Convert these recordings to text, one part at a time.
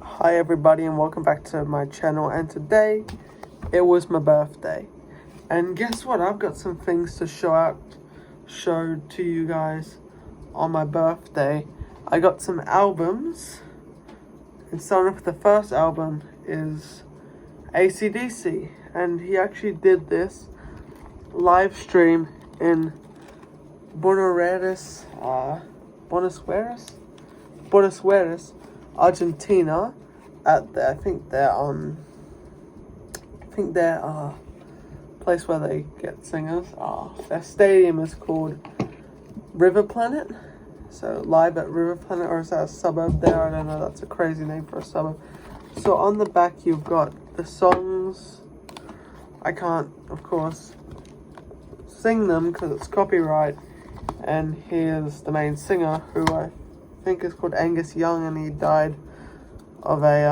Hi everybody and welcome back to my channel, and today it was my birthday, and guess what, I've got some things to show to you guys on my birthday. I got some albums, and starting off with the first album is AC/DC, and he actually did this live stream in Buenos Aires, Argentina, at the, I think their place where they get singers. Their stadium is called River Planet. So live at River Planet, or is that a suburb there? I don't know. That's a crazy name for a suburb. So on the back you've got the songs. I can't, of course, sing them because it's copyright. And here's the main singer, who I think is called Angus Young, and he died of a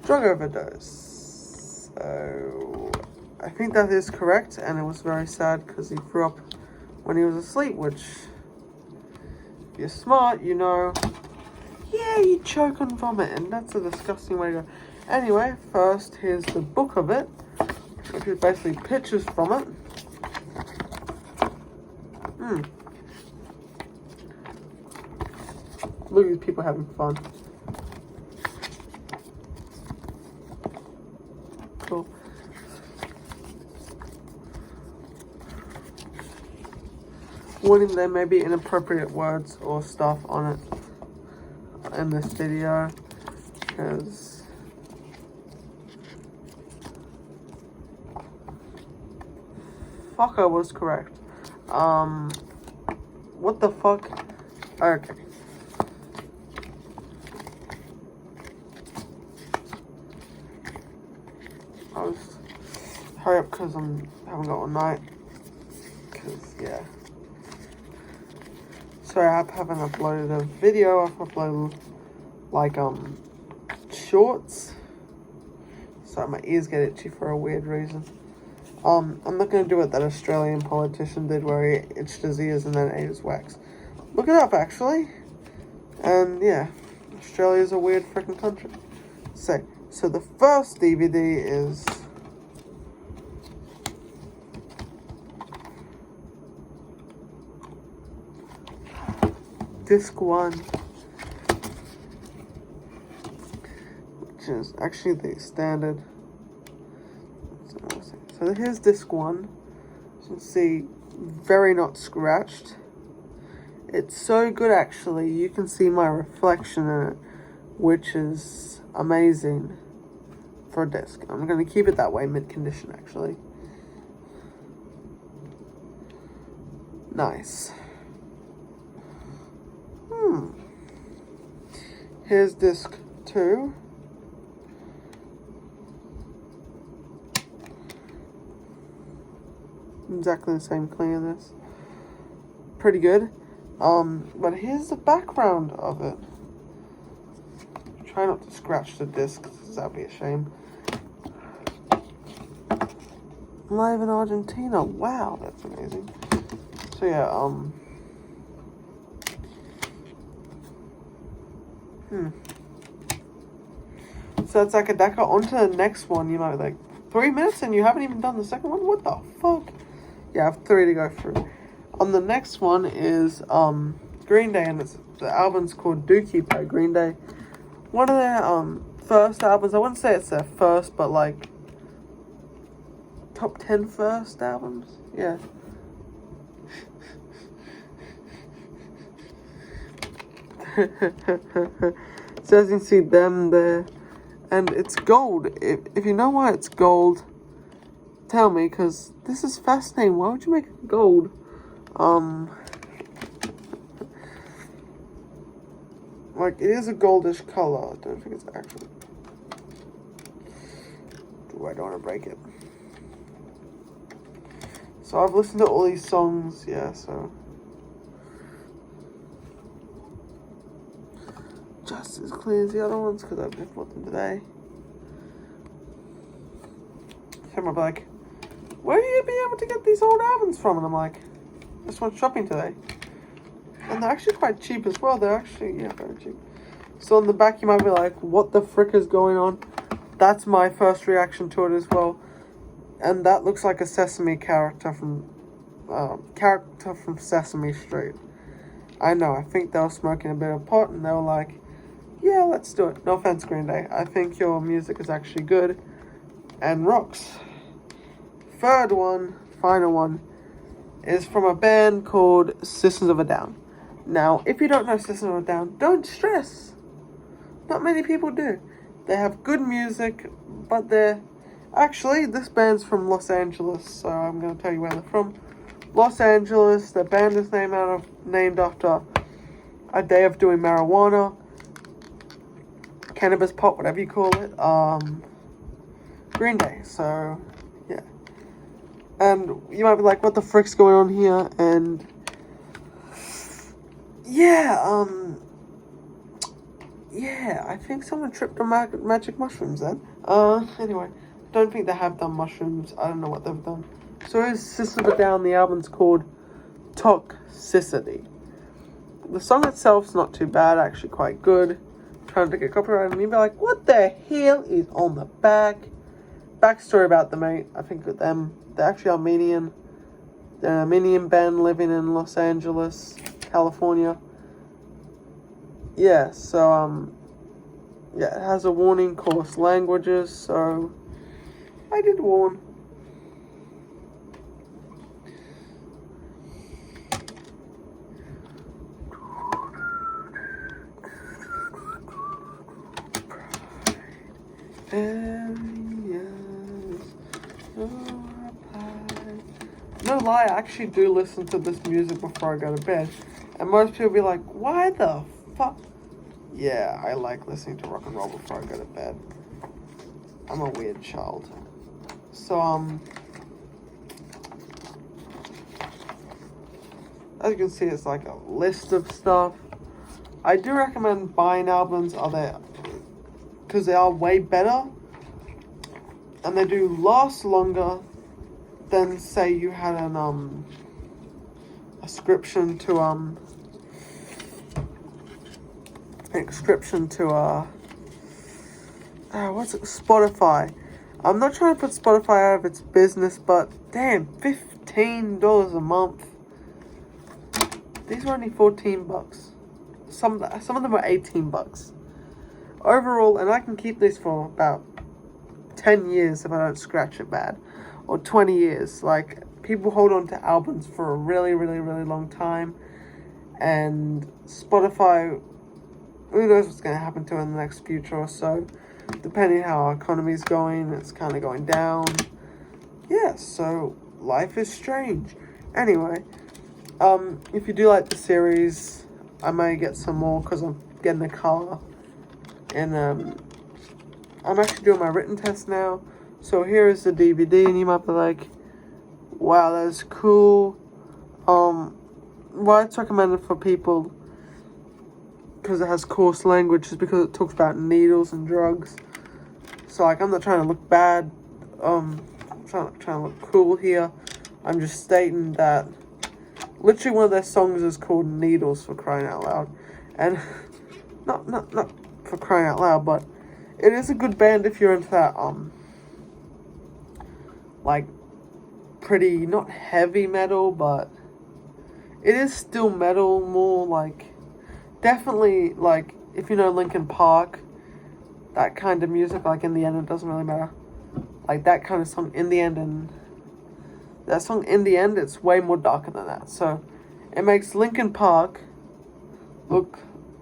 drug overdose. So I think that is correct, and it was very sad because he threw up when he was asleep, which, if you're smart, you know, yeah, you choke and vomit, and that's a disgusting way to go. Anyway, first, here's the book of it, which is basically pictures from it. Look at these people having fun. Cool. Warning, there may be inappropriate words or stuff on it in this video, because fuck, I was correct. What the fuck? Okay. Hurry up because I haven't got one night. Because, yeah. Sorry, I haven't uploaded a video. I've uploaded, like, shorts. Sorry, my ears get itchy for a weird reason. I'm not going to do what that Australian politician did where he itched his ears and then ate his wax. Look it up, actually. And, yeah. Australia's a weird freaking country. So the first DVD is Disc 1, which is actually the standard. So here's Disc 1. As you can see, very not scratched. It's so good, actually. You can see my reflection in it, which is amazing for a disc. I'm going to keep it that way mid-condition, actually. Nice. Here's disc 2. Exactly the same clean as this. Pretty good. But here's the background of it. Try not to scratch the disc, because that'd be a shame. Live in Argentina. Wow, that's amazing. So yeah, So it's like a deca. On to the next one, you know, like 3 minutes and you haven't even done the second one? What the fuck? Yeah, I have 3 to go through. The next one is Green Day, and the album's called Dookie by Green Day. One of their first albums. I wouldn't say it's their first, but like top 10 first albums. Yeah. So as you can see them there, and it's gold. If you know why it's gold, tell me, because this is fascinating. Why would you make it gold? Like, it is a goldish color. I don't think it's actually. I don't want to break it. So I've listened to all these songs, yeah, so just as clean as the other ones, because I've just bought them today. Someone will be like, where are you going to be able to get these old albums from? And I'm like, I just went shopping today. And they're actually quite cheap as well. They're actually, yeah, very cheap. So on the back you might be like, what the frick is going on? That's my first reaction to it as well. And that looks like a Sesame character from Sesame Street. I know, I think they were smoking a bit of pot and they were like, yeah, let's do it. No offense, Green Day. I think your music is actually good and rocks. Third one, final one, is from a band called Systems of a Down. Now, if you don't know Systems of a Down, don't stress. Not many people do. They have good music, but they're... Actually, this band's from Los Angeles, so I'm going to tell you where they're from. Los Angeles. Their band is named after a day of doing marijuana, cannabis pot, whatever you call it. Green Day. So, yeah. And you might be like, what the frick's going on here? And yeah, I think someone tripped on magic mushrooms then. Anyway, don't think they have done mushrooms. I don't know what they've done. So here's System of a Down. The album's called Toxicity. The song itself's not too bad, actually quite good. Trying to get copyright, and you'd be like, what the hell is on the back? Backstory about them, mate. I think with them, they're actually Armenian. They're an Armenian band living in Los Angeles, California. Yeah, so, yeah, it has a warning, coarse languages, so I did warn. No lie, I actually do listen to this music before I go to bed. And most people be like, why the fuck? Yeah, I like listening to rock and roll before I go to bed. I'm a weird child. So, as you can see, it's like a list of stuff. I do recommend buying albums, because they are way better. And they do last longer than, say, you had a subscription to Spotify. I'm not trying to put Spotify out of its business, but damn, $15 a month. These were only $14. Some of them were $18 overall, and I can keep these for about 10 years if I don't scratch it bad, or 20 years. Like, people hold on to albums for a really, really, really long time, and Spotify, who knows what's going to happen to it in the next future or so, depending how our economy's going. It's kind of going down. Yeah, so life is strange. Anyway, if you do like the series, I may get some more because I'm getting a car, and I'm actually doing my written test now. So here is the DVD, and you might be like, wow, that's cool. Why it's recommended for people, because it has coarse language, is because it talks about needles and drugs. So, like, I'm not trying to look bad. I'm trying to look cool here. I'm just stating that literally one of their songs is called Needles, for crying out loud. And not for crying out loud, but it is a good band if you're into that, like, pretty, not heavy metal, but it is still metal, more like, definitely, like, if you know Linkin Park, that kind of music, like, in the end, it doesn't really matter. Like, that kind of song, In the End, and that song, In the End, it's way more darker than that. So, it makes Linkin Park look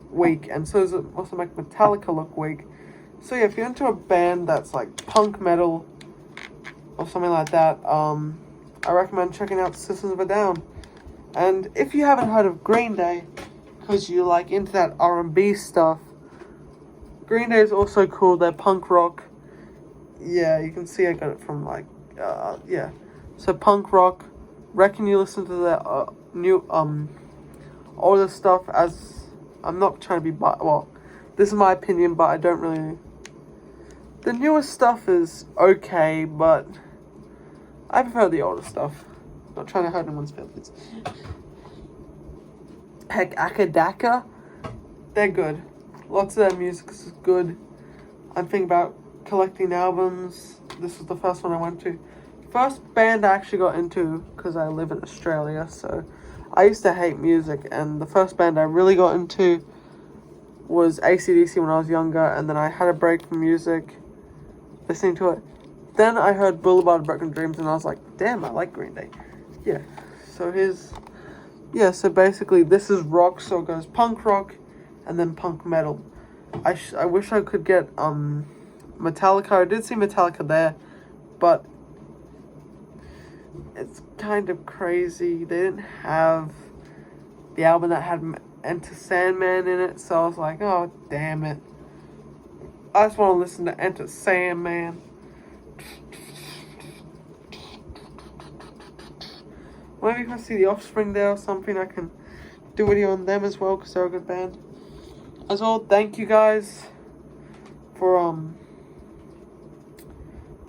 weak, and so does it also make Metallica look weak. So, yeah, if you're into a band that's, like, punk metal, or something like that, I recommend checking out Systems of a Down. And if you haven't heard of Green Day, because you like into that R&B stuff, Green Day is also cool. They're punk rock. Yeah, you can see I got it from, like, yeah. So punk rock. Reckon you listen to their new older stuff. As I'm not trying to be well, this is my opinion, but I don't really. The newest stuff is okay, but I prefer the older stuff. Not trying to hurt anyone's feelings. Heck, Akadaka, they're good. Lots of their music is good. I'm thinking about collecting albums. This was the first one I went to. First band I actually got into, because I live in Australia, so I used to hate music, and the first band I really got into was AC/DC when I was younger, and then I had a break from music, listening to it. Then I heard Boulevard of Broken Dreams, and I was like, damn, I like Green Day. Yeah, so so basically this is rock, so it goes punk rock, and then punk metal. I wish I could get Metallica. I did see Metallica there, but it's kind of crazy. They didn't have the album that had Enter Sandman in it, so I was like, oh, damn it. I just want to listen to Enter Sandman. Maybe if I see The Offspring there or something, I can do a video on them as well, because they're a good band. As well, thank you guys for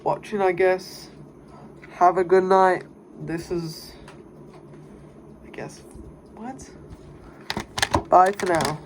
watching, I guess. Have a good night. This is, I guess, what? Bye for now.